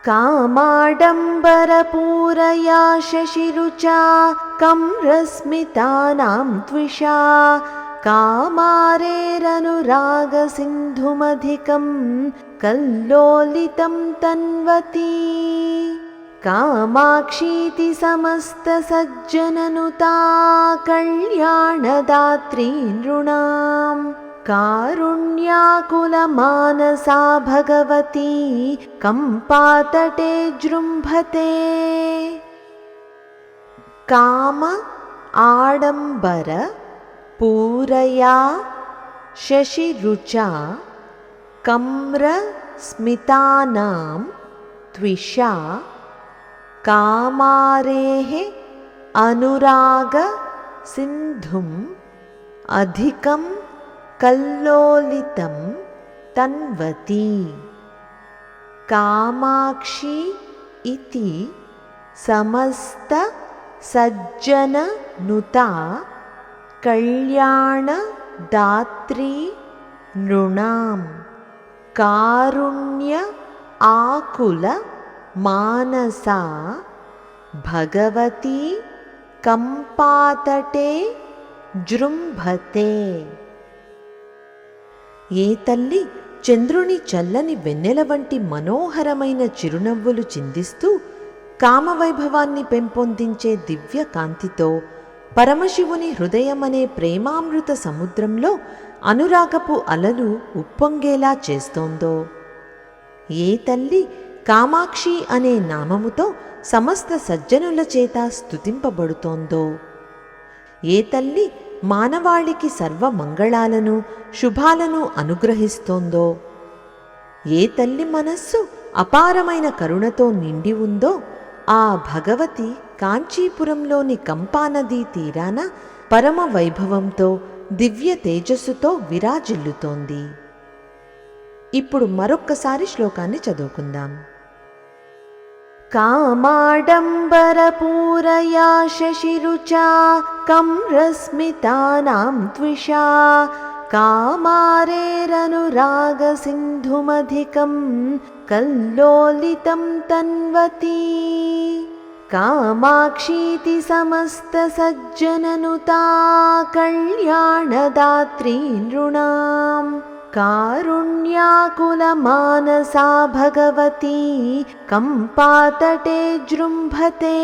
कामाडम्बरपूरया शशिरुचा कम्रस्मितानां त्विषा कामारेरनुरागसिन्धुमधिकं कल्लोलितं तन्वती कामाक्षीति समस्तसज्जननुता कल्याणदात्री नृणां कारुण्याकुलमानसा भगवती कम्पातटे जृम्भते। काम आडम्बर पूरया शशिरुचा कम्रस्मितानां त्विषा कामारेः अनुराग सिन्धुम् अधिकं कल्लोलितं तन्वती कामाक्षी इति समस्त सज्जननुता कल्याणदात्री नृणां कारुण्य आकुल मानसा भगवती कंपातटे జృంభతే। ఏ తల్లి చంద్రుని చల్లని వెన్నెల వంటి మనోహరమైన చిరునవ్వులు చిందిస్తూ కామవైభవాన్ని పెంపొందించే దివ్య కాంతితో పరమశివుని హృదయమనే ప్రేమామృత సముద్రంలో అనురాగపు అలలు ఉప్పొంగేలా చేస్తోందో, ఏ తల్లి కామాక్షి అనే నామముతో సమస్త సజ్జనుల చేత స్తుతింపబడుతోందో, ఏ తల్లి మానవాళికి సర్వమంగళాలను శుభాలను అనుగ్రహిస్తోందో, ఏ తల్లి మనస్సు అపారమైన కరుణతో నిండి ఉందో ఆ భగవతి కాంచీపురంలోని కంపానదీ తీరాన పరమ వైభవంతో దివ్య తేజస్సుతో విరాజిల్లుతోంది. ఇప్పుడు మరొక్కసారి శ్లోకాన్ని చదువుకుందాం. कामाडम्बरपूरया शशिरुचा कम्रस्मितानां त्विषा कामारेरनुरागसिन्धुमधिकं कल्लोलितं तन्वती कामाक्षीति समस्तसज्जननुता कल्याणदात्री नृणां कारुण्याकुलमानसा भगवती कंपातटे जृम्भते।